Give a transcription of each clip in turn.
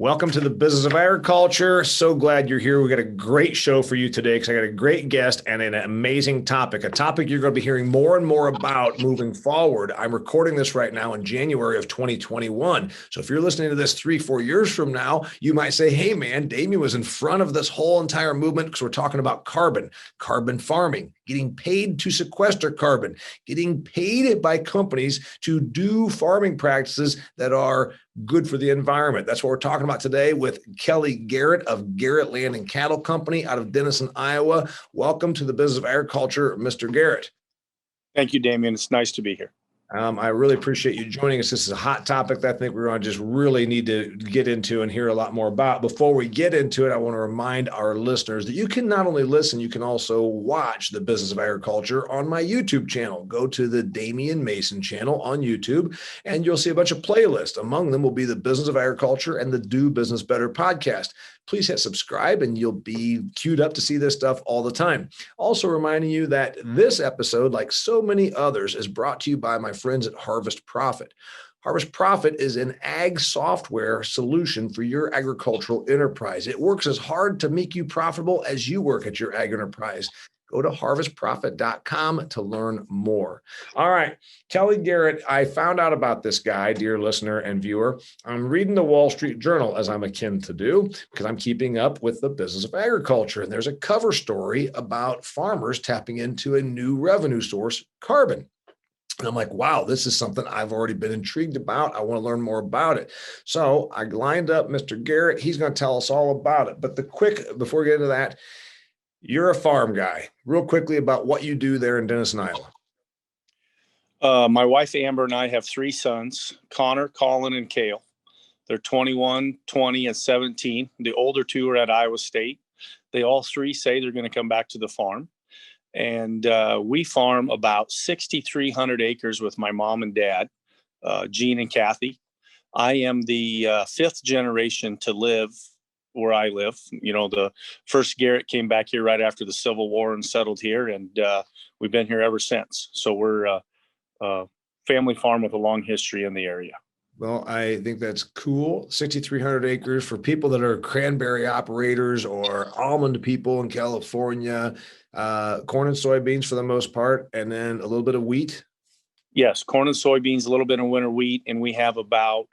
Welcome to the Business of Agriculture. So glad you're here. We got a great show for you today because I got a great guest and an amazing topic, a topic you're going to be hearing more and more about moving forward. I'm recording this right now in January of 2021. So if you're listening to this 3-4 years from now, you might say, hey man, Damian was in front of this whole entire movement because we're talking about carbon farming, getting paid to sequester carbon, getting paid by companies to do farming practices that are good for the environment. That's what we're talking about today with Kelly Garrett of Garrett Land and Cattle Company out of Denison, Iowa. Welcome to the Business of Agriculture, Mr. Garrett. Thank you, Damian. It's nice to be here. I really appreciate you joining us. This is a hot topic that I think we're going to just really need to get into and hear a lot more about. Before we get into it, I want to remind our listeners that you can not only listen, you can also watch the Business of Agriculture on my YouTube channel. Go to the Damian Mason channel on YouTube, and you'll see a bunch of playlists. Among them will be the Business of Agriculture and the Do Business Better podcast. Please hit subscribe and you'll be queued up to see this stuff all the time. Also reminding you that this episode, like so many others, is brought to you by my friends at Harvest Profit. Harvest Profit is an ag software solution for your agricultural enterprise. It works as hard to make you profitable as you work at your ag enterprise. Go to harvestprofit.com to learn more. All right, Kelly Garrett, I found out about this guy, dear listener and viewer. I'm reading the Wall Street Journal, as I'm akin to do, because I'm keeping up with the business of agriculture. And there's a cover story about farmers tapping into a new revenue source, carbon. And I'm like, wow, this is something I've already been intrigued about. I want to learn more about it. So I lined up Mr. Garrett. He's going to tell us all about it. But before we get into that, you're a farm guy. Real quickly about what you do there in Denison, Iowa. My wife, Amber, and I have 3 sons, Connor, Colin, and Cale. They're 21, 20, and 17. The older 2 are at Iowa State. They all 3 say they're going to come back to the farm. And we farm about 6,300 acres with my mom and dad, Gene and Kathy. I am the 5th generation to live where I live. You know, the first Garrett came back here right after the Civil War and settled here, and we've been here ever since. So we're a family farm with a long history in the area. Well, I think that's cool. 6,300 acres for people that are cranberry operators or almond people in California, corn and soybeans for the most part, and then a little bit of wheat. Yes, corn and soybeans, a little bit of winter wheat, and we have about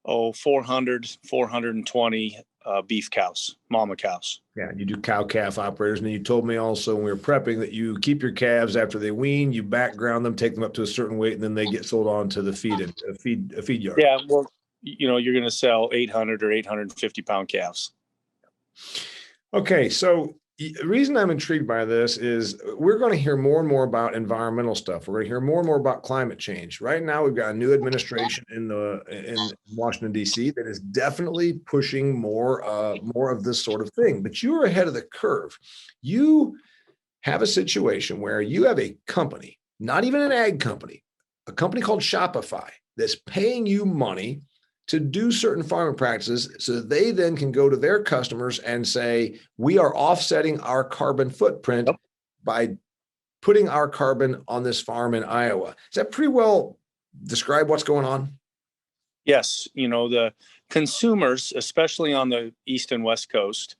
420 beef cows, mama cows. Yeah, you do cow-calf operators. And you told me also when we were prepping that you keep your calves after they wean, you background them, take them up to a certain weight, and then they get sold on to the feed yard. Yeah, well, you know, you're going to sell 800 or 850 pound calves. Okay, so the reason I'm intrigued by this is we're going to hear more and more about environmental stuff. We're going to hear more and more about climate change. Right now, we've got a new administration in Washington, D.C. that is definitely pushing more of this sort of thing. But you are ahead of the curve. You have a situation where you have a company, not even an ag company, a company called Shopify that's paying you money to do certain farming practices so that they then can go to their customers and say, we are offsetting our carbon footprint by putting our carbon on this farm in Iowa. Does that pretty well describe what's going on? Yes. You know, the consumers, especially on the East and West Coast,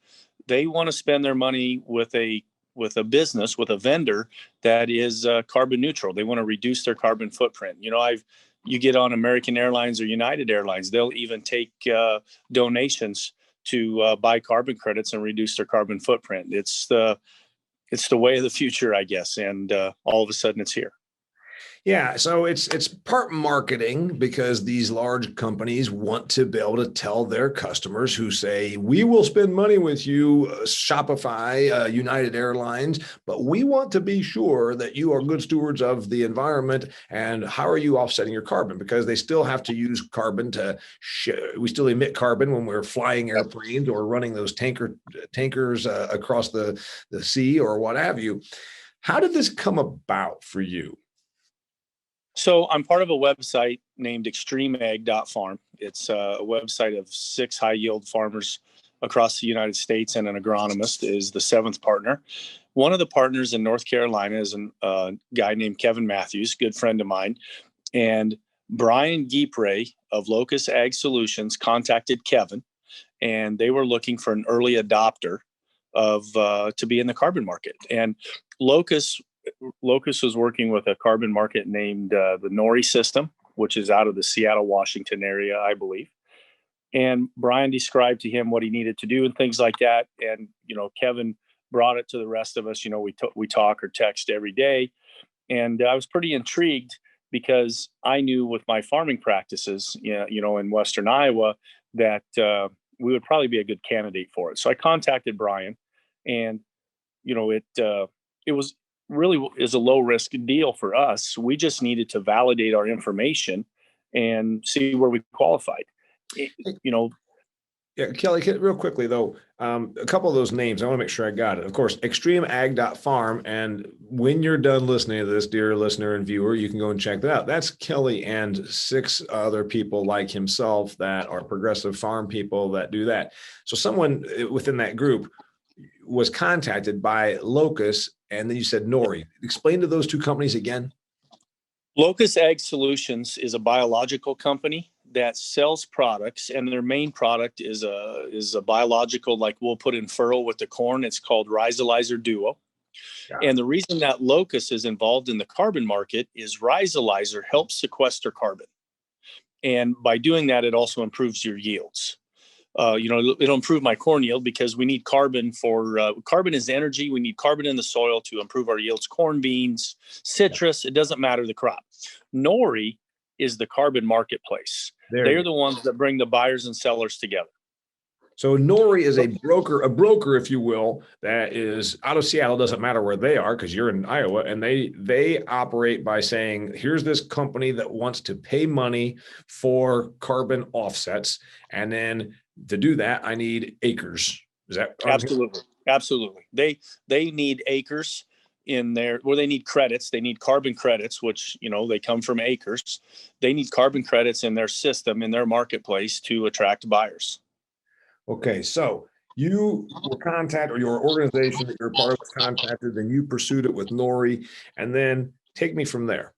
they want to spend their money with a business, with a vendor that is carbon neutral. They want to reduce their carbon footprint. You know, you get on American Airlines or United Airlines, they'll even take donations to buy carbon credits and reduce their carbon footprint. It's the way of the future, I guess. And all of a sudden it's here. Yeah, so it's part marketing because these large companies want to be able to tell their customers who say, we will spend money with you, Shopify, United Airlines, but we want to be sure that you are good stewards of the environment. And how are you offsetting your carbon? Because they still have to use carbon we still emit carbon when we're flying airplanes or running those tankers across the sea or what have you. How did this come about for you? So I'm part of a website named extremeag.farm. It's a website of 6 high yield farmers across the United States, and an agronomist is the 7th partner. One of the partners in North Carolina is a guy named Kevin Matthews, good friend of mine. And Brian Giepre of Locus Ag Solutions contacted Kevin and they were looking for an early adopter of to be in the carbon market. And Locus was working with a carbon market named the Nori system, which is out of the Seattle, Washington area, I believe. And Brian described to him what he needed to do and things like that. And, Kevin brought it to the rest of us. We talk or text every day. And I was pretty intrigued because I knew with my farming practices, in Western Iowa, that we would probably be a good candidate for it. So I contacted Brian, and, it was really is a low risk deal for us. We just needed to validate our information and see where we qualified. Yeah, Kelly, real quickly though, a couple of those names, I want to make sure I got it. Of course, extremeag.farm. And when you're done listening to this, dear listener and viewer, you can go and check that out. That's Kelly and 6 other people like himself that are progressive farm people that do that. So someone within that group was contacted by Locus, and then you said Nori. Explain to those 2 companies again. Locus Ag Solutions is a biological company that sells products, and their main product is a biological, like we'll put in furrow with the corn. It's called Rhizolizer Duo. And the reason that Locus is involved in the carbon market is Rhizolizer helps sequester carbon. And by doing that, it also improves your yields. It'll improve my corn yield because we need carbon carbon is energy. We need carbon in the soil to improve our yields. Corn, beans, citrus, it doesn't matter the crop. Nori is the carbon marketplace. They're the ones that bring the buyers and sellers together. So Nori is a broker, if you will, that is out of Seattle. Doesn't matter where they are because you're in Iowa, and they operate by saying, here's this company that wants to pay money for carbon offsets, and then to do that, I need acres. Is that absolutely? They need acres in there, where they need credits. They need carbon credits, which they come from acres. They need carbon credits in their system, in their marketplace, to attract buyers. Okay, so you were contacted, or your organization that you're a part of was contacted, then you pursued it with Nori, and then take me from there.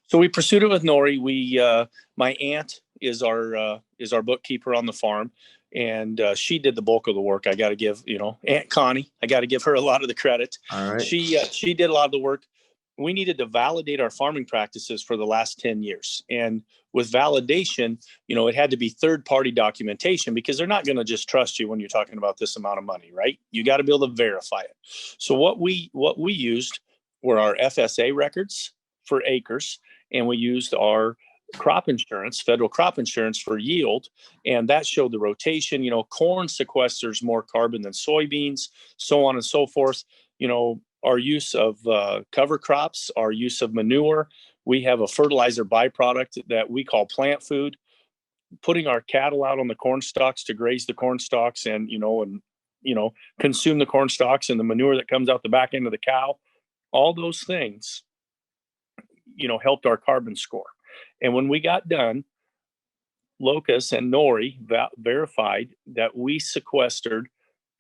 So we pursued it with Nori. My aunt is our bookkeeper on the farm, and she did the bulk of the work. I got to give, Aunt Connie, I got to give her a lot of the credit. All right. She did a lot of the work. We needed to validate our farming practices for the last 10 years. And with validation, it had to be third-party documentation, because they're not going to just trust you when you're talking about this amount of money, right? You got to be able to verify it. So what we used were our FSA records for acres, and we used our crop insurance, federal crop insurance, for yield. And that showed the rotation. Corn sequesters more carbon than soybeans, so on and so forth. Our use of cover crops, our use of manure. We have a fertilizer byproduct that we call plant food. Putting our cattle out on the corn stalks to graze the corn stalks and consume the corn stalks and the manure that comes out the back end of the cow. All those things, helped our carbon score. And when we got done, Locus and Nori verified that we sequestered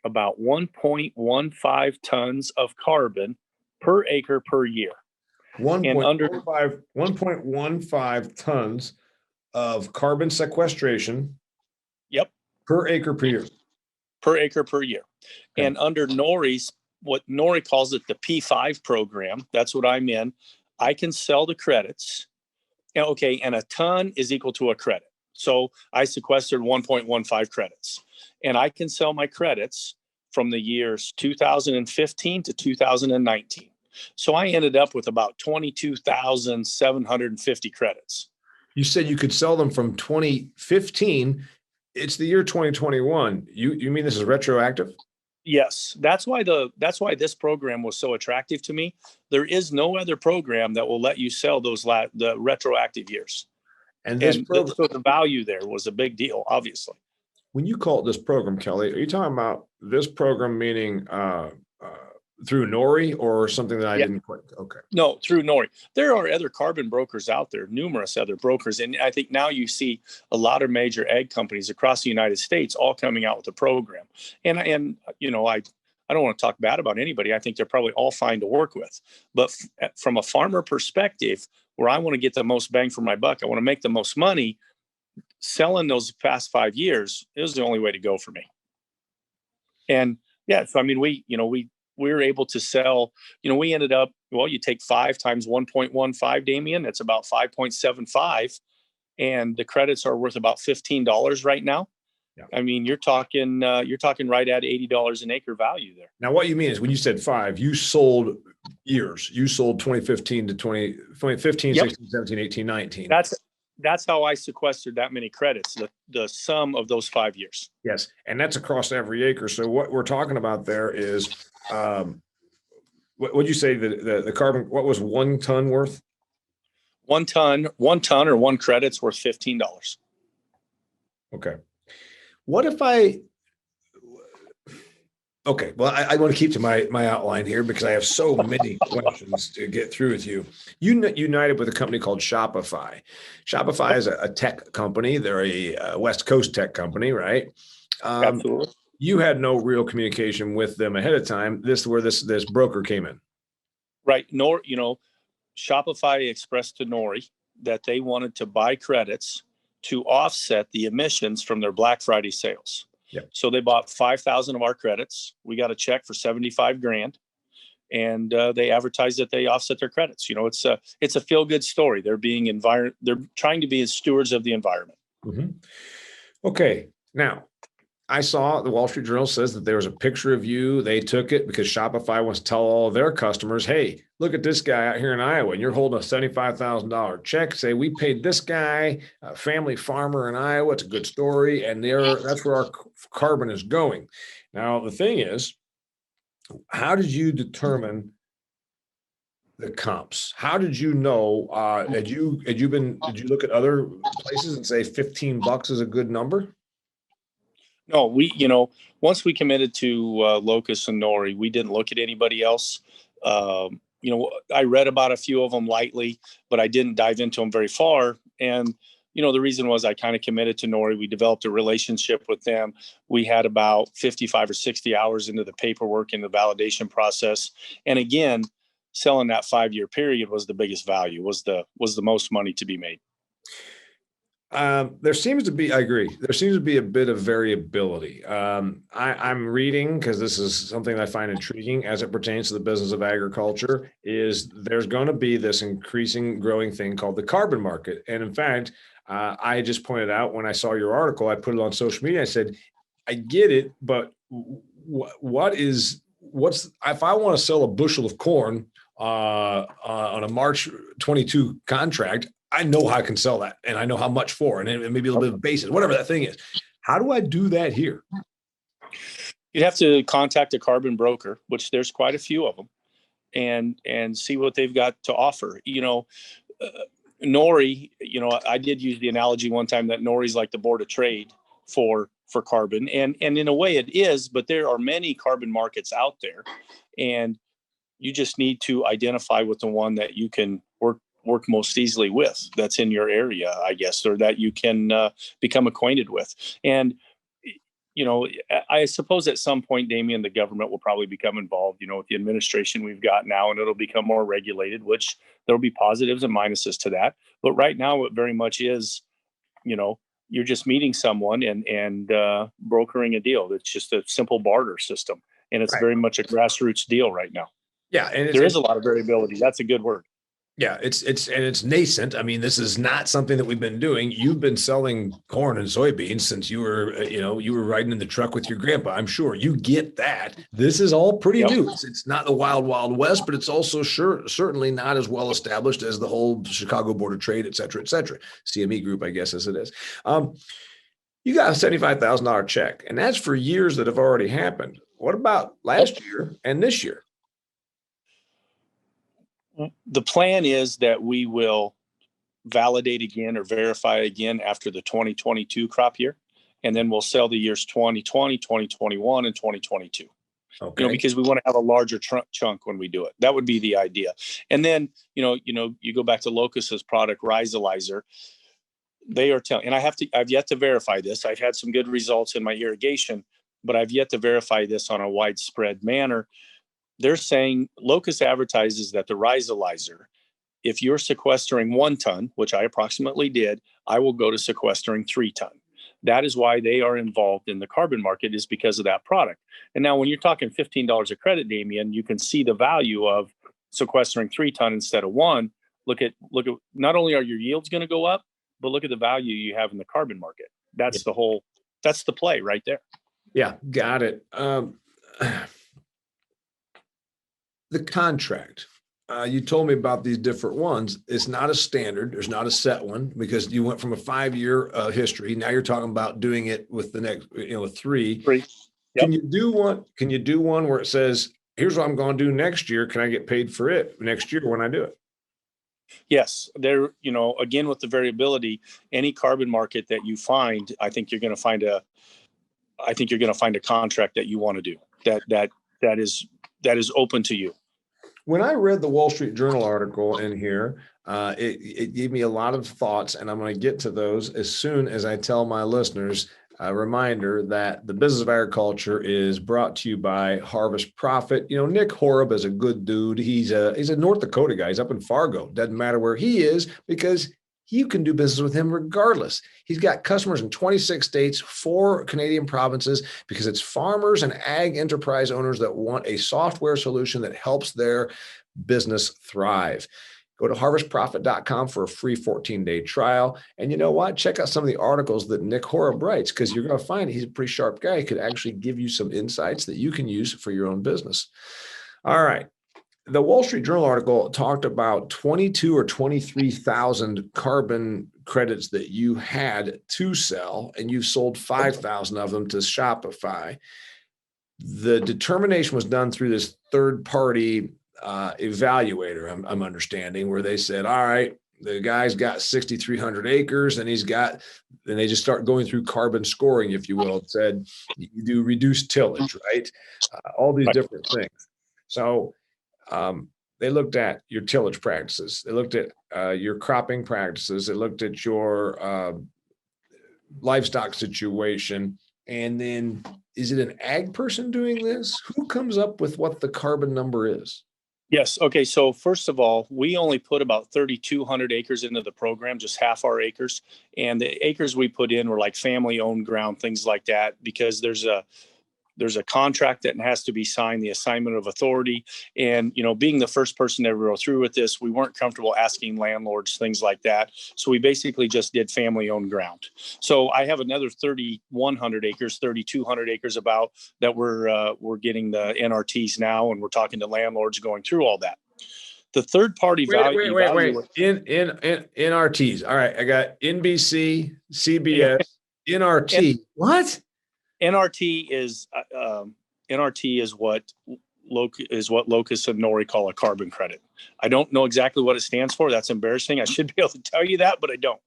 about 1.15 tons of carbon per acre per year. 1.15 tons of carbon sequestration. Yep. Per acre per year. Per acre per year. Okay. And under Nori's, what Nori calls it, the P5 program, that's what I'm in. I can sell the credits. Okay, and a ton is equal to a credit. So I sequestered 1.15 credits. And I can sell my credits from the years 2015 to 2019. So I ended up with about 22,750 credits. You said you could sell them from 2015. It's the year 2021. You mean this is retroactive? Yes, that's why this program was so attractive to me. There is no other program that will let you sell the retroactive years. And so the value there was a big deal, obviously. When you call it this program, Kelly, are you talking about this program meaning through Nori or something that I didn't quite? Okay. No, through Nori. There are other carbon brokers out there, numerous other brokers. And I think now you see a lot of major ag companies across the United States all coming out with a program. And I don't want to talk bad about anybody. I think they're probably all fine to work with. But from a farmer perspective, where I want to get the most bang for my buck, I want to make the most money. selling those past 5 years, it was the only way to go for me. And yeah, so I mean, we were able to sell, we ended up, well, you take 5 times 1.15, Damian, it's about 5.75. And the credits are worth about $15 right now. Yeah. I mean, you're talking right at $80 an acre value there. Now, what you mean is when you said 5, you sold years. You sold 2015 to 2015, yep. 16, 17, 18, 19. That's how I sequestered that many credits, the sum of those 5 years. Yes. And that's across every acre. So what we're talking about there is, what would you say the carbon, what was 1 ton worth? 1 ton or 1 credit's worth $15. Okay. What if okay, well, I want to keep to my outline here because I have so many questions to get through with you. You united with a company called Shopify. Shopify is a tech company. They're a West Coast tech company, right? Absolutely. You had no real communication with them ahead of time. This is where this broker came in. Right. Shopify expressed to Nori that they wanted to buy credits to offset the emissions from their Black Friday sales. Yep. So they bought 5,000 of our credits. We got a check for $75,000, and they advertised that they offset their credits. It's a feel good story. They're trying to be as stewards of the environment. Mm-hmm. Okay. Now, I saw the Wall Street Journal says that there was a picture of you. They took it because Shopify wants to tell all of their customers, hey, look at this guy out here in Iowa, and you're holding a $75,000 check. Say, we paid this guy, a family farmer in Iowa. It's a good story. And that's where our carbon is going. Now, the thing is, how did you determine the comps? How did you know, did you look at other places and say $15 is a good number? No, once we committed to Locus and Nori, we didn't look at anybody else. I read about a few of them lightly, but I didn't dive into them very far. And, the reason was I kind of committed to Nori. We developed a relationship with them. We had about 55 or 60 hours into the paperwork and the validation process. And again, selling that 5-year period was the biggest value, was the most money to be made. There seems to be, I agree. There seems to be a bit of variability. I'm reading, because this is something I find intriguing as it pertains to the business of agriculture, is there's going to be this increasing growing thing called the carbon market. And in fact, I just pointed out when I saw your article, I put it on social media. I said, I get it, but what's if I want to sell a bushel of corn on a March 22 contract, I know how I can sell that, and I know how much for, and maybe a little bit of basis, whatever that thing is. How do I do that here? You'd have to contact a carbon broker, which there's quite a few of them, and see what they've got to offer. Nori, I did use the analogy one time that Nori's like the board of trade for carbon, and in a way it is, but there are many carbon markets out there, and you just need to identify with the one that you can work most easily with, that's in your area, I guess, or that you can become acquainted with. And, I suppose at some point, Damian, the government will probably become involved, with the administration we've got now, and it'll become more regulated, which there'll be positives and minuses to that. But right now, it very much is, you're just meeting someone and brokering a deal. It's just a simple barter system. And it's very much a grassroots deal right now. Yeah. And there is a lot of variability. That's a good word. Yeah, it's nascent. I mean, this is not something that we've been doing. You've been selling corn and soybeans since you were riding in the truck with your grandpa. I'm sure you get that. This is all pretty new. It's not the wild, wild west, but it's also certainly not as well established as the whole Chicago Board of Trade, et cetera, CME Group, I guess, as it is. You got a $75,000 check, and that's for years that have already happened. What about last year and this year? The plan is that we will validate again or verify again after the 2022 crop year, and then we'll sell the years 2020, 2021, and 2022. Okay. Because we want to have a larger chunk when we do it. That would be the idea. And then, you go back to Locus's product, Rhizolizer. They are telling, and I've yet to verify this. I've had some good results in my irrigation, but I've yet to verify this on a widespread manner. They're saying Locus advertises that the Rhizolizer if you're sequestering 1 ton, which I approximately did, I will go to sequestering 3 ton. That is why they are involved in the carbon market, is because of that product. And now when you're talking $15 a credit, Damian, you can see the value of sequestering 3 ton instead of 1. Look at not only are your yields going to go up, but look at the value you have in the carbon market. That's that's the play right there. Yeah, got it. The contract. You told me about these different ones. It's not a standard. There's not a set one, because you went from a 5-year history. Now you're talking about doing it with the next, 3. Yep. Can you do one? Can you do one where it says, here's what I'm going to do next year. Can I get paid for it next year when I do it? Yes, there, again, with the variability, any carbon market that you find, I think you're going to find a contract that you want to do that is open to you. When I read the Wall Street Journal article in here, it gave me a lot of thoughts, and I'm going to get to those as soon as I tell my listeners a reminder that the business of agriculture is brought to you by Harvest Profit. Nick Horeb is a good dude. He's a North Dakota guy. He's up in Fargo. Doesn't matter where he is, because you can do business with him regardless. He's got customers in 26 states, 4 Canadian provinces, because it's farmers and ag enterprise owners that want a software solution that helps their business thrive. Go to harvestprofit.com for a free 14-day trial. And you know what? Check out some of the articles that Nick Horeb writes, because you're going to find he's a pretty sharp guy. He could actually give you some insights that you can use for your own business. All right. The Wall Street Journal article talked about 22 or 23,000 carbon credits that you had to sell, and you sold 5,000 of them to Shopify. The determination was done through this third-party evaluator, I'm understanding, where they said, all right, the guy's got 6,300 acres, and they just start going through carbon scoring, if you will. It said you do reduced tillage, right? All these different things. So they looked at your tillage practices. They looked at your cropping practices. They looked at your livestock situation. And then, is it an ag person doing this? Who comes up with what the carbon number is? Yes. Okay. So first of all, we only put about 3,200 acres into the program, just half our acres. And the acres we put in were like family-owned ground, things like that, because there's a contract that has to be signed, the assignment of authority. And, being the first person to ever go through with this, we weren't comfortable asking landlords things like that. So we basically just did family-owned ground. So I have another 3,100 acres, 3,200 acres about that we're getting the NRTs now, and we're talking to landlords going through all that. The third party value. Wait. In NRTs. All right. I got NBC, CBS, NRT. What? NRT is what Locus and Nori call a carbon credit. I don't know exactly what it stands for. That's embarrassing. I should be able to tell you that, but I don't.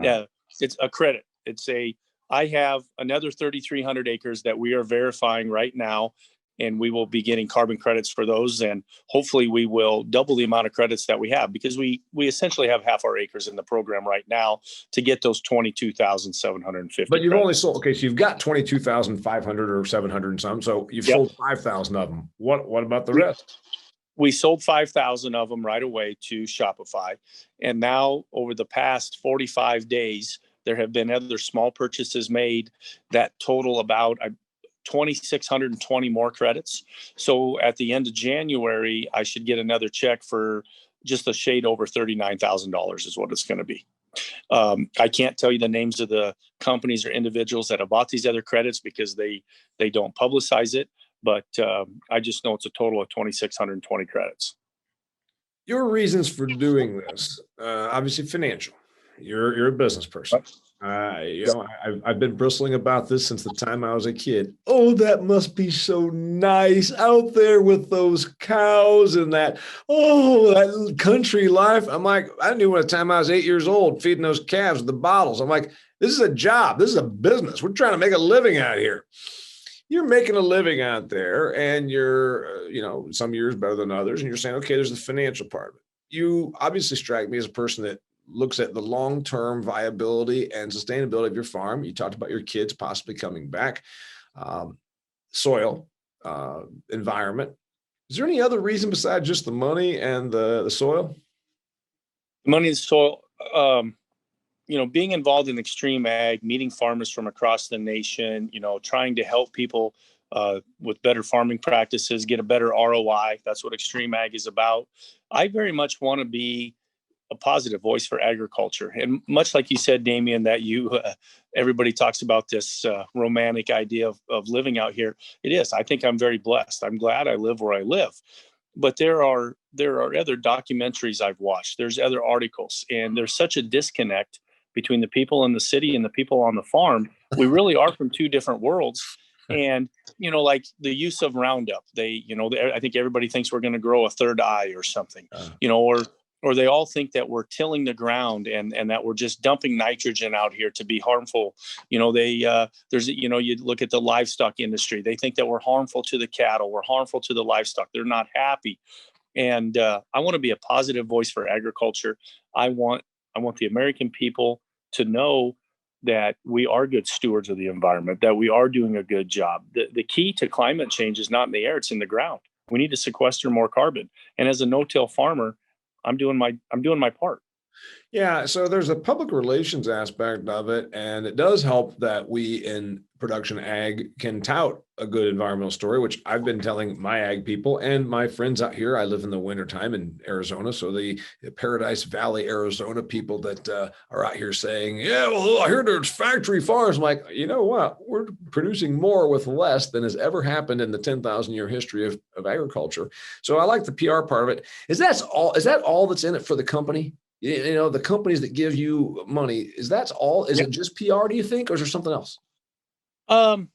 Yeah, it's a credit. I have another 3,300 acres that we are verifying right now, and we will be getting carbon credits for those. And hopefully we will double the amount of credits that we have, because we essentially have half our acres in the program right now to get those 22,750. But you've only sold, okay, so you've got 22,500 or 700 and some. So you've sold 5,000 of them. What about the rest? We sold 5,000 of them right away to Shopify. And now over the past 45 days, there have been other small purchases made that total about 2,620 more credits. So at the end of January, I should get another check for just a shade over $39,000 is what it's going to be. I can't tell you the names of the companies or individuals that have bought these other credits, because they don't publicize it. But I just know it's a total of 2,620 credits. Your reasons for doing this, obviously financial. You're a business person. I've been bristling about this since the time I was a kid. Oh, that must be so nice out there with those cows and that country life. I'm like, I knew at the time I was 8 years old, feeding those calves with the bottles. I'm like, this is a job. This is a business. We're trying to make a living out here. You're making a living out there, and you're, some years better than others. And you're saying, okay, there's the financial part of it. You obviously strike me as a person that looks at the long-term viability and sustainability of your farm. You talked about your kids possibly coming back, soil, environment. Is there any other reason besides just the money and the soil? Money in the soil. Being involved in extreme ag, meeting farmers from across the nation, trying to help people with better farming practices, get a better ROI. That's what extreme ag is about. I very much want to be a positive voice for agriculture. And much like you said, Damian, that everybody talks about this romantic idea of living out here. It is. I think I'm very blessed. I'm glad I live where I live. But there are other documentaries I've watched. There's other articles, and there's such a disconnect between the people in the city and the people on the farm. We really are from two different worlds. And, like the use of Roundup, I think everybody thinks we're going to grow a third eye or something, or they all think that we're tilling the ground and that we're just dumping nitrogen out here to be harmful. You look at the livestock industry. They think that we're harmful to the cattle. We're harmful to the livestock. They're not happy. And I want to be a positive voice for agriculture. I want the American people to know that we are good stewards of the environment, that we are doing a good job. The key to climate change is not in the air, it's in the ground. We need to sequester more carbon. And as a no-till farmer, I'm doing my part. Yeah, so there's a public relations aspect of it, and it does help that we in production ag can tout a good environmental story, which I've been telling my ag people and my friends out here. I live in the wintertime in Arizona, so the Paradise Valley, Arizona people that are out here saying, yeah, well, I hear there's factory farms. I'm like, you know what? We're producing more with less than has ever happened in the 10,000-year history of agriculture. So I like the PR part of it. Is that all that's in it for the company? The companies that give you money, is that all? Is it just PR, do you think, or is there something else? I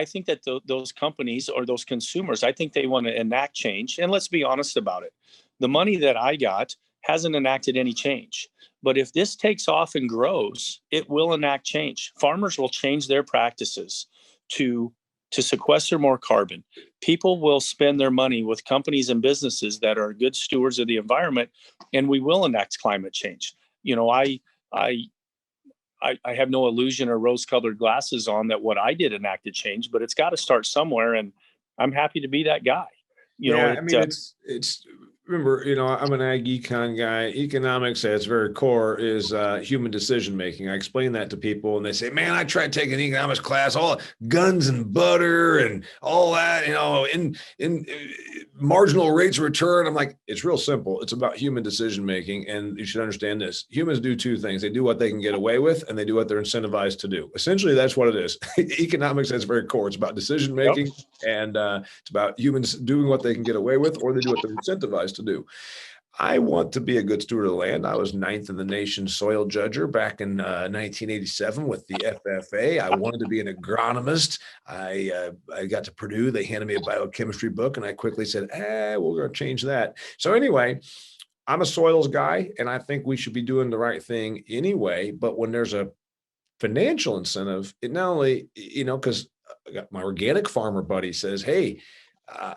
think that those companies or those consumers, I think they want to enact change. And let's be honest about it. The money that I got hasn't enacted any change. But if this takes off and grows, it will enact change. Farmers will change their practices to sequester more carbon. People will spend their money with companies and businesses that are good stewards of the environment, and we will enact climate change. I have no illusion or rose-colored glasses on that what I did enacted change, but it's got to start somewhere, and I'm happy to be that guy. It's remember, I'm an ag econ guy. Economics at its very core is human decision making. I explain that to people, and they say, "Man, I tried taking an economics class, all guns and butter and all that, in marginal rates of return." I'm like, it's real simple. It's about human decision making, and you should understand this. Humans do two things: they do what they can get away with, and they do what they're incentivized to do. Essentially, that's what it is. Economics at its very core. It's about decision making, and it's about humans doing what they can get away with, or they do what they're incentivized to do. I want to be a good steward of the land. I was 9th in the nation soil judger back in 1987 with the FFA. I wanted to be an agronomist. I got to Purdue. They handed me a biochemistry book, and I quickly said, we're going to change that. So anyway, I'm a soils guy, and I think we should be doing the right thing anyway. But when there's a financial incentive, it not only, because my organic farmer buddy says, hey,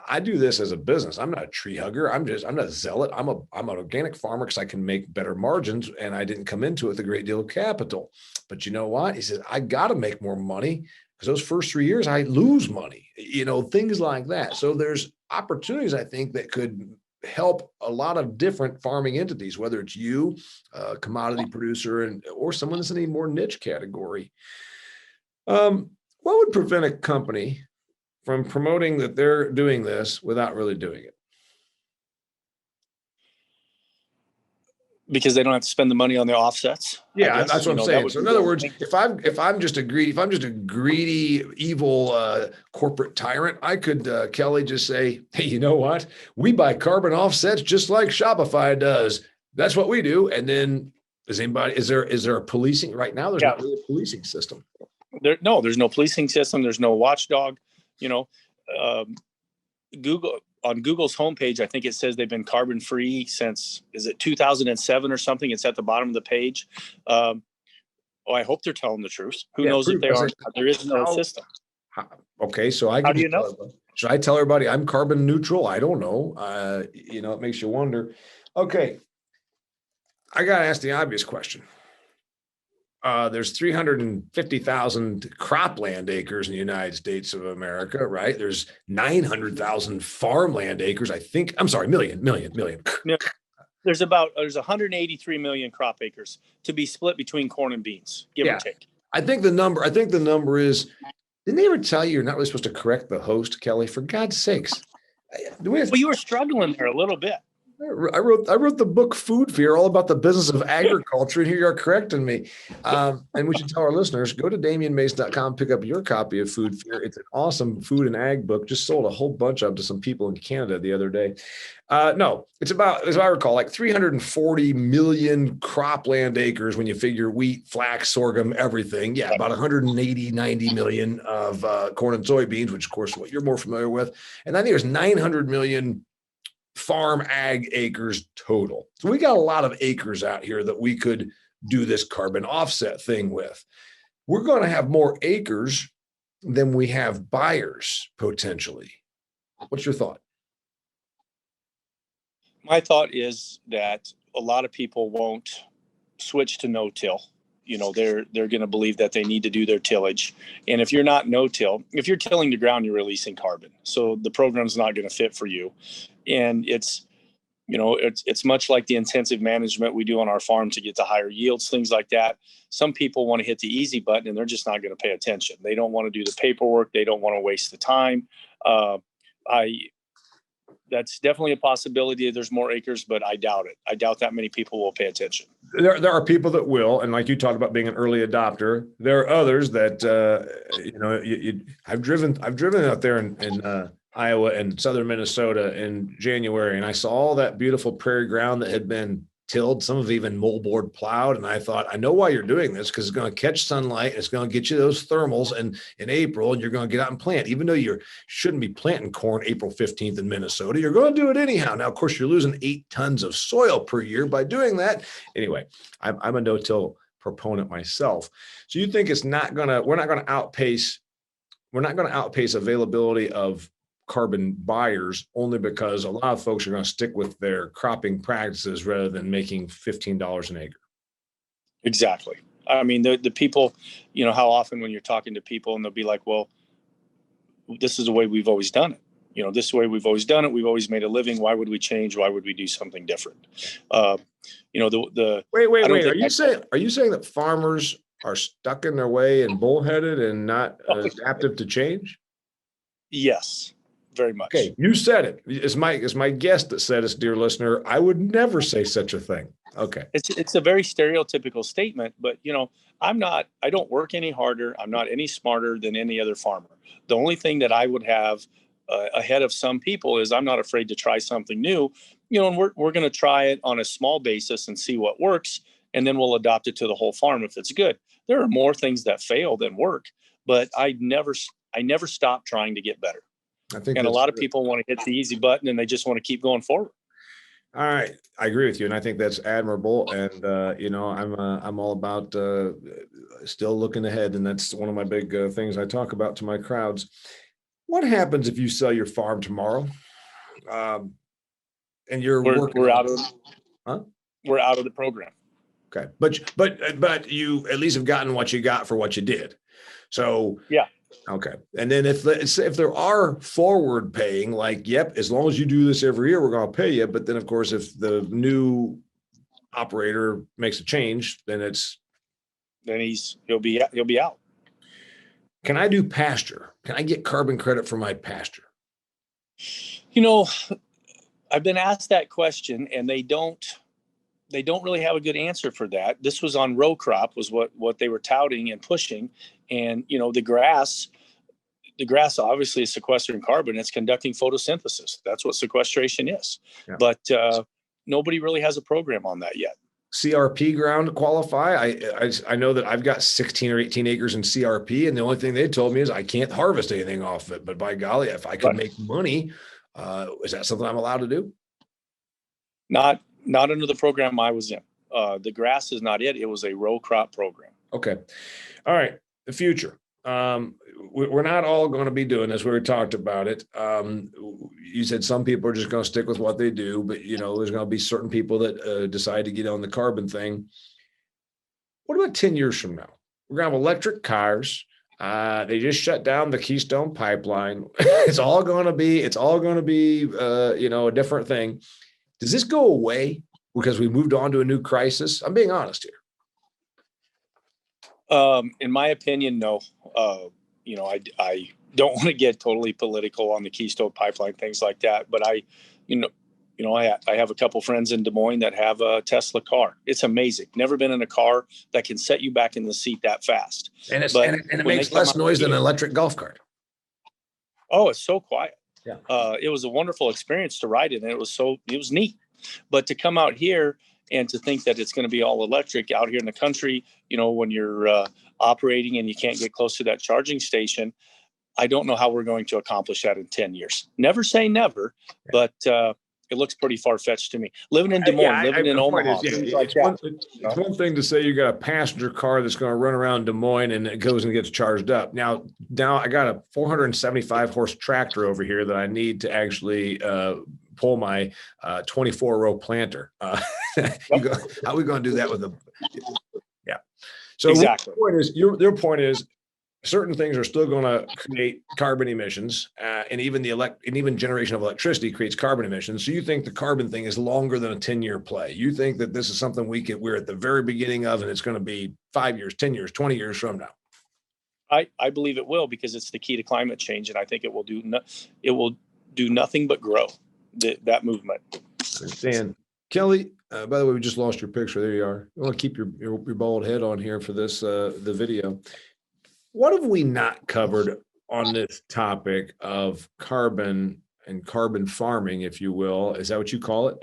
I do this as a business. I'm not a tree hugger. I'm not a zealot. I'm an organic farmer because I can make better margins, and I didn't come into it with a great deal of capital. But you know what? He says, I got to make more money because those first 3 years I lose money, things like that. So there's opportunities, I think, that could help a lot of different farming entities, whether it's you, a commodity producer, or someone that's in a more niche category. What would prevent a company from promoting that they're doing this without really doing it? Because they don't have to spend the money on their offsets. Yeah, that's what I'm saying. So in other words, if I'm just a greedy, evil corporate tyrant, I could, Kelly, just say, hey, you know what? We buy carbon offsets just like Shopify does. That's what we do. And then is there a policing right now? There's not really a policing system. There's no policing system. There's no watchdog. On Google's homepage, I think it says they've been carbon free since, is it 2007 or something? It's at the bottom of the page. I hope they're telling the truth. Who knows if they are? There is no system. Okay, so how do you know? Should I tell everybody I'm carbon neutral? I don't know. It makes you wonder. Okay, I got to ask the obvious question. There's 350,000 cropland acres in the United States of America, right? There's 900,000 farmland acres. Million. there's 183 million crop acres to be split between corn and beans, give or take. I think the number is, didn't they ever tell you you're not really supposed to correct the host, Kelly? For God's sakes. Well, you were struggling there a little bit. I wrote the book Food Fear, all about the business of agriculture, and here you're correcting me. And we should tell our listeners, go to DamianMace.com, pick up your copy of Food Fear. It's an awesome food and ag book. Just sold a whole bunch of to some people in Canada the other day. No, it's about, as I recall, like 340 million cropland acres when you figure wheat, flax, sorghum, everything. Yeah, about 180, 90 million of corn and soybeans, which of course what you're more familiar with. And I think there's 900 million farm ag acres total. So we got a lot of acres out here that we could do this carbon offset thing with. We're going to have more acres than we have buyers potentially. What's your thought? My thought is that a lot of people won't switch to no-till. They're going to believe that they need to do their tillage. And if you're not no-till, if you're tilling the ground, you're releasing carbon. So the program's not going to fit for you. And it's much like the intensive management we do on our farm to get the higher yields, things like that. Some people want to hit the easy button and they're just not going to pay attention. They don't want to do the paperwork. They don't want to waste the time. That's definitely a possibility. There's more acres, but I doubt it. I doubt that many people will pay attention. There are people that will, and like you talked about being an early adopter, there are others that I've driven out there in Iowa and southern Minnesota in January, and I saw all that beautiful prairie ground that had been tilled, some of even moldboard plowed. And I thought, I know why you're doing this, because it's going to catch sunlight. It's going to get you those thermals in April, and you're going to get out and plant. Even though you shouldn't be planting corn April 15th in Minnesota, you're going to do it anyhow. Now, of course, you're losing 8 tons of soil per year by doing that. Anyway, I'm a no-till proponent myself. So you think we're not going to outpace availability of carbon buyers only because a lot of folks are going to stick with their cropping practices rather than making $15 an acre. Exactly. I mean, the people, how often when you're talking to people and they'll be like, well, this is the way we've always done it. This is the way we've always done it. We've always made a living. Why would we change? Why would we do something different? Wait. Are you saying that farmers are stuck in their way and bullheaded and not adaptive to change? Yes. Very much. Okay, you said it. It's my guest that said it, dear listener. I would never say such a thing. Okay. It's a very stereotypical statement, but I don't work any harder. I'm not any smarter than any other farmer. The only thing that I would have ahead of some people is I'm not afraid to try something new. And we're going to try it on a small basis and see what works, and then we'll adopt it to the whole farm if it's good. There are more things that fail than work, but I never stop trying to get better. And a lot of people want to hit the easy button and they just want to keep going forward. All right. I agree with you. And I think that's admirable. And, I'm all about still looking ahead. And that's one of my big things I talk about to my crowds. What happens if you sell your farm tomorrow? And we're out of the program. Okay. But you at least have gotten what you got for what you did. So yeah. Okay. And then if there are forward paying, like, yep, as long as you do this every year, we're going to pay you. But then, of course, if the new operator makes a change, then he'll be out. Can I do pasture? Can I get carbon credit for my pasture? I've been asked that question, and they don't really have a good answer for that. This was on row crop was what they were touting and pushing. And, the grass obviously is sequestering carbon. It's conducting photosynthesis. That's what sequestration is. Yeah. But nobody really has a program on that yet. CRP ground qualify? I know that I've got 16 or 18 acres in CRP, and the only thing they told me is I can't harvest anything off it. But by golly, if I could make money, is that something I'm allowed to do? Not under the program I was in. The grass is not it. It was a row crop program. Okay. All right. The future. We're not all going to be doing this. We talked about it. You said some people are just going to stick with what they do, but there's going to be certain people that decide to get on the carbon thing. What about 10 years from now? We're going to have electric cars. They just shut down the Keystone Pipeline. It's all going to be a different thing. Does this go away? because we moved on to a new crisis? I'm being honest here. In my opinion, no. I don't want to get totally political on the Keystone Pipeline, things like that. But I have a couple friends in Des Moines that have a Tesla car. It's amazing. Never been in a car that can set you back in the seat that fast. And it makes less noise than an electric golf cart. Oh, it's so quiet. Yeah. It was a wonderful experience to ride it, and it was neat. But to come out here and to think that it's going to be all electric out here in the country, when you're operating and you can't get close to that charging station, I don't know how we're going to accomplish that in 10 years. Never say never, but it looks pretty far-fetched to me. Living in Des Moines, living in Omaha. It's one thing to say you got a passenger car that's going to run around Des Moines and it goes and gets charged up. Now I got a 475 horse tractor over here that I need to actually pull my 24-row planter. How are we going to do that with yeah. So exactly. Your point is certain things are still going to create carbon emissions, and even generation of electricity creates carbon emissions. So you think the carbon thing is longer than a 10-year play? You think that this is something we're at the very beginning of, and it's going to be 5 years, 10 years, 20 years from now? I believe it will, because it's the key to climate change, and I think it will do nothing but grow that movement. I understand. Kelly, by the way, we just lost your picture. There you are. I want to keep your bald head on here for this the video. What have we not covered on this topic of carbon and carbon farming, if you will? Is that what you call it?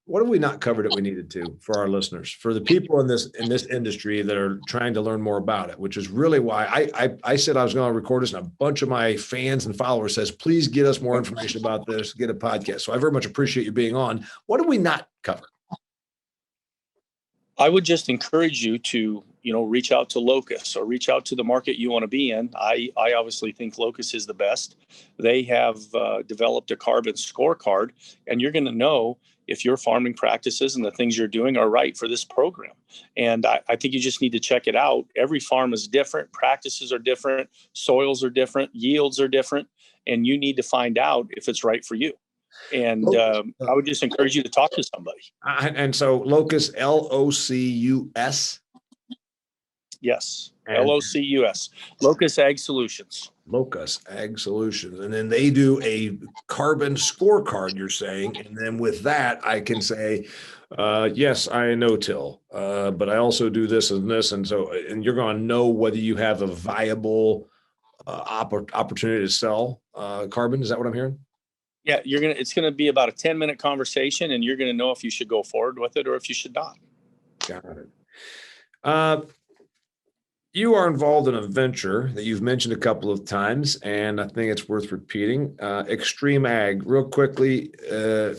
What have we not covered that we needed to for our listeners, for the people in this industry that are trying to learn more about it, which is really why I said I was going to record this, and a bunch of my fans and followers says, please get us more information about this, get a podcast. So I very much appreciate you being on. What have we not covered? I would just encourage you to, reach out to Locus or reach out to the market you want to be in. I obviously think Locus is the best. They have developed a carbon scorecard, and you're going to know if your farming practices and the things you're doing are right for this program. And I think you just need to check it out. Every farm is different. Practices are different. Soils are different. Yields are different. And you need to find out if it's right for you. And I would just encourage you to talk to somebody. And so Locus, Locus. Yes, Locus. Locus Ag Solutions. Locus Ag Solutions. And then they do a carbon scorecard, you're saying. And then with that, I can say, yes, I no-till, but I also do this and this. And you're going to know whether you have a viable opportunity to sell carbon. Is that what I'm hearing? Yeah, it's going to be about a 10-minute conversation, and you're going to know if you should go forward with it or if you should not. Got it. You are involved in a venture that you've mentioned a couple of times, and I think it's worth repeating. Extreme Ag, real quickly,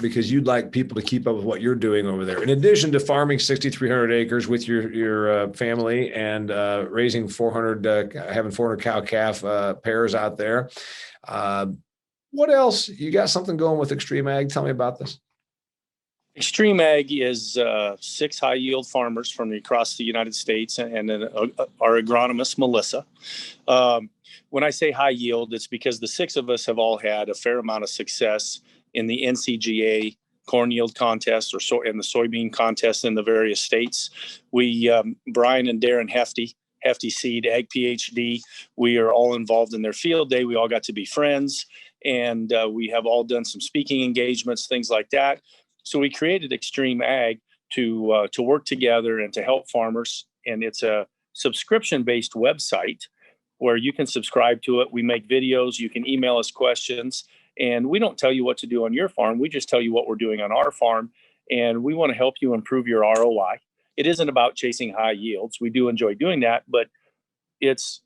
because you'd like people to keep up with what you're doing over there. In addition to farming 6,300 acres with your family and raising 400, having 400 cow-calf pairs out there, what else? You got something going with Extreme Ag? Tell me about this. Extreme Ag is 6 high-yield farmers from across the United States and our agronomist, Melissa. When I say high yield, it's because the 6 of us have all had a fair amount of success in the NCGA corn yield contest and the soybean contest in the various states. We, Brian and Darren Hefty Seed, Ag PhD, we are all involved in their field day. We all got to be friends, and we have all done some speaking engagements, things like that. So we created Extreme Ag to work together and to help farmers. And it's a subscription-based website where you can subscribe to it. We make videos. You can email us questions. And we don't tell you what to do on your farm. We just tell you what we're doing on our farm. And we want to help you improve your ROI. It isn't about chasing high yields. We do enjoy doing that, but it's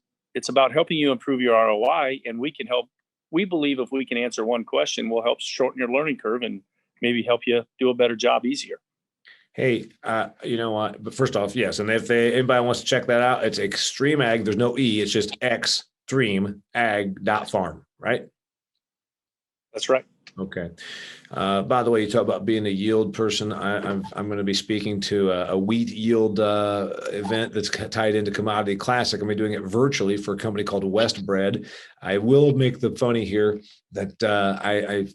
about helping you improve your ROI. And we can help. We believe if we can answer one question, we'll help shorten your learning curve and maybe help you do a better job easier. Hey, you know what? But first off, yes. And if anybody wants to check that out, it's Extreme Ag. There's no E. It's just extremeag.farm, right? That's right. Okay. By the way, you talk about being a yield person. I'm going to be speaking to a wheat yield event that's tied into Commodity Classic. I'm going to be doing it virtually for a company called Westbred. I will make the funny here that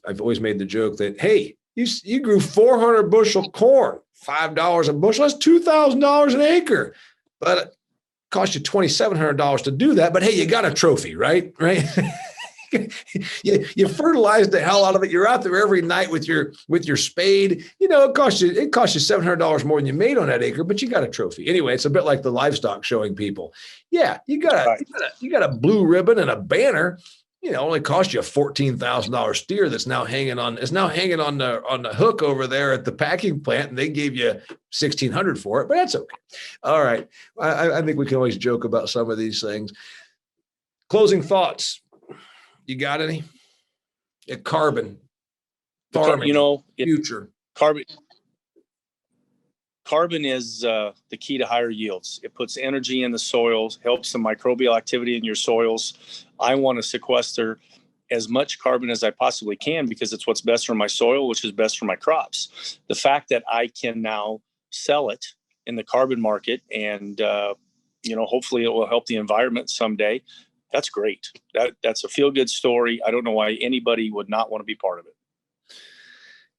I've always made the joke that, hey, you grew 400 bushel corn, $5 a bushel. That's $2,000 an acre. But it costs you $2,700 to do that. But hey, you got a trophy, right? Right. you fertilize the hell out of it. You're out there every night with your spade. It costs you $700 more than you made on that acre, but you got a trophy. Anyway, it's a bit like the livestock showing people. Yeah, you got a blue ribbon and a banner. Only cost you a $14,000 steer that's now hanging on the hook over there at the packing plant, and they gave you $1,600 for it, but that's okay. All right. I think we can always joke about some of these things. Closing thoughts. You got any? Carbon farming, future. Carbon is the key to higher yields. It puts energy in the soils, helps the microbial activity in your soils. I want to sequester as much carbon as I possibly can because it's what's best for my soil, which is best for my crops. The fact that I can now sell it in the carbon market and, hopefully it will help the environment someday. That's great. That's a feel-good story. I don't know why anybody would not want to be part of it.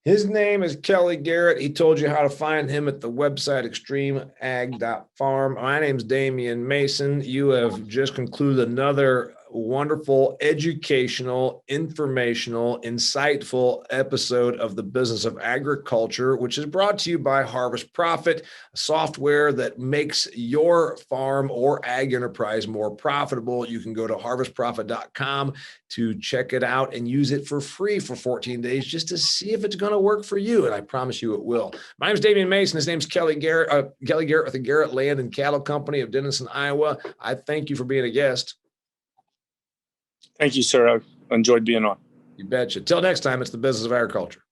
His name is Kelly Garrett. He told you how to find him at the website extremeag.farm. My name's Damian Mason. You have just concluded another wonderful, educational, informational, insightful episode of the Business of Agriculture, which is brought to you by Harvest Profit, a software that makes your farm or ag enterprise more profitable. You can go to harvestprofit.com to check it out and use it for free for 14 days just to see if it's going to work for you. And I promise you it will. My name's Damian Mason. His name's Kelly Garrett with the Garrett Land and Cattle Company of Denison, Iowa. I thank you for being a guest. Thank you, sir. I enjoyed being on. You betcha. Till next time, it's the Business of Agriculture.